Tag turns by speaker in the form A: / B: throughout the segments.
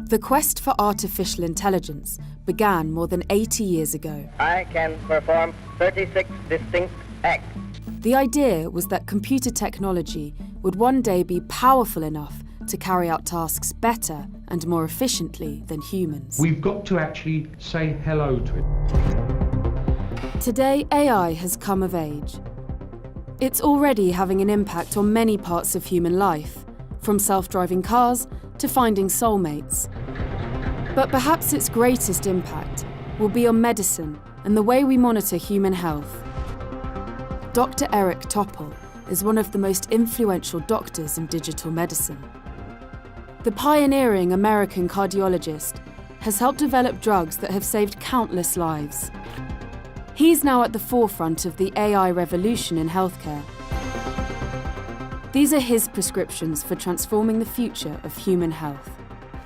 A: The quest for artificial intelligence began more than 80 years ago.
B: I can perform 36 distinct acts.
A: The idea was that computer technology would one day be powerful enough to carry out tasks better and more efficiently than humans.
C: We've got to actually say hello to it.
A: Today, AI has come of age. It's already having an impact on many parts of human life, from self-driving cars to finding soulmates. But perhaps its greatest impact will be on medicine and the way we monitor human health. Dr. Eric Topol is one of the most influential doctors in digital medicine. The pioneering American cardiologist has helped develop drugs that have saved countless lives. He's now at the forefront of the AI revolution in healthcare. These are his prescriptions for transforming the future of human health.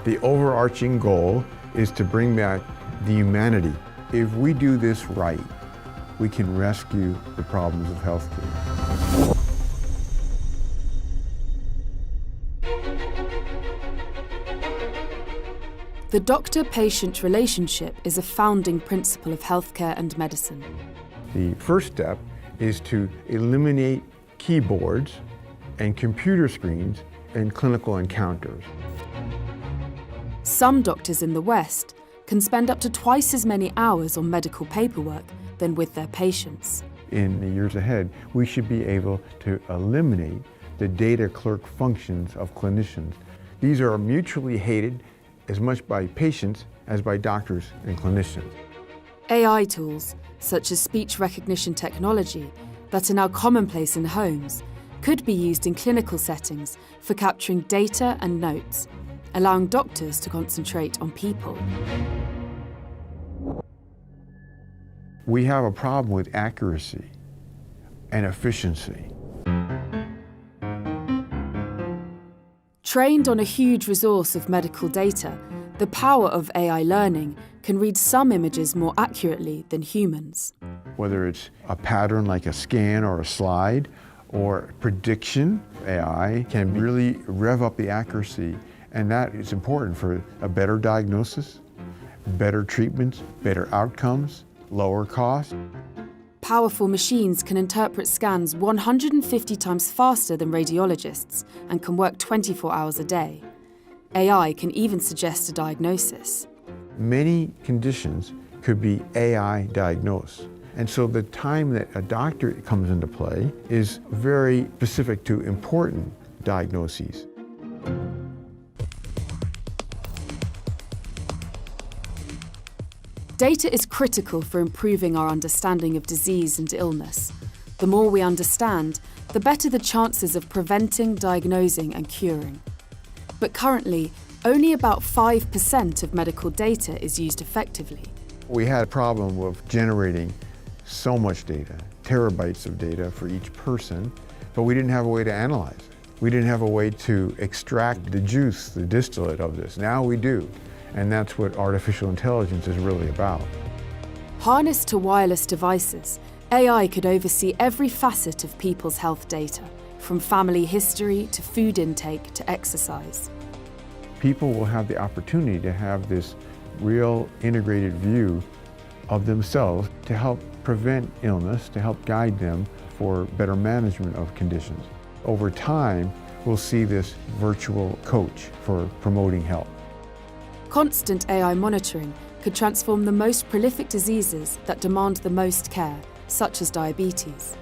D: The overarching goal is to bring back the humanity. If we do this right, we can rescue the problems of healthcare.
A: The doctor-patient relationship is a founding principle of healthcare and medicine.
D: The first step is to eliminate keyboards and computer screens in clinical encounters.
A: Some doctors in the West can spend up to twice as many hours on medical paperwork than with their patients.
D: In the years ahead, we should be able to eliminate the data clerk functions of clinicians. These are mutually hated as much by patients as by doctors and clinicians.
A: AI tools, such as speech recognition technology, that are now commonplace in homes, could be used in clinical settings for capturing data and notes, allowing doctors to concentrate on people.
D: We have a problem with accuracy and efficiency.
A: Trained on a huge resource of medical data, the power of AI learning can read some images more accurately than humans.
D: Whether it's a pattern like a scan or a slide, or prediction, AI can really rev up the accuracy, and that is important for a better diagnosis, better treatments, better outcomes, lower cost.
A: Powerful machines can interpret scans 150 times faster than radiologists and can work 24 hours a day. AI can even suggest a diagnosis.
D: Many conditions could be AI diagnosed. And so the time that a doctor comes into play is very specific to important diagnoses.
A: Data is critical for improving our understanding of disease and illness. The more we understand, the better the chances of preventing, diagnosing, and curing. But currently, only about 5% of medical data is used effectively.
D: We had a problem with generating so much data, terabytes of data for each person, but we didn't have a way to analyze it. We didn't have a way to extract the juice, the distillate of this. Now we do, and that's what artificial intelligence is really about.
A: Harnessed to wireless devices, AI could oversee every facet of people's health data, from family history to food intake to exercise.
D: People will have the opportunity to have this real integrated view of themselves to help prevent illness, to help guide them for better management of conditions. Over time, we'll see this virtual coach for promoting health.
A: Constant AI monitoring could transform the most prolific diseases that demand the most care, such as diabetes.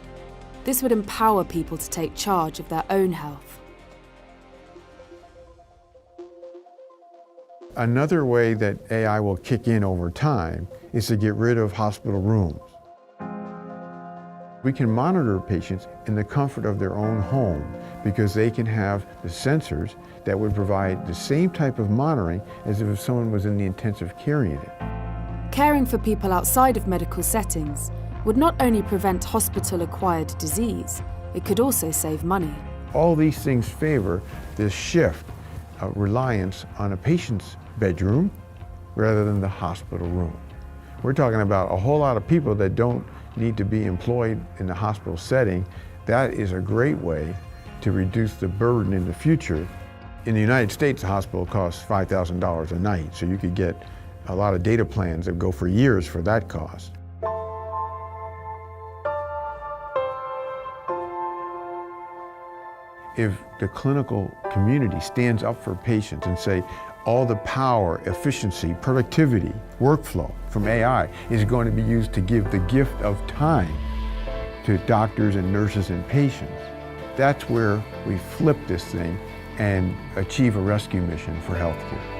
A: This would empower people to take charge of their own health.
D: Another way that AI will kick in over time is to get rid of hospital rooms. We can monitor patients in the comfort of their own home because they can have the sensors that would provide the same type of monitoring as if someone was in the intensive care unit.
A: Caring for people outside of medical settings would not only prevent hospital-acquired disease, it could also save money.
D: All these things favor this shift of reliance on a patient's bedroom rather than the hospital room. We're talking about a whole lot of people that don't need to be employed in the hospital setting. That is a great way to reduce the burden in the future In the United States, a hospital costs $5,000 a night, so you could get a lot of data plans that go for years for that cost. If the clinical community stands up for patients and say, all the power, efficiency, productivity, workflow from AI is going to be used to give the gift of time to doctors and nurses and patients, that's where we flip this thing and achieve a rescue mission for healthcare.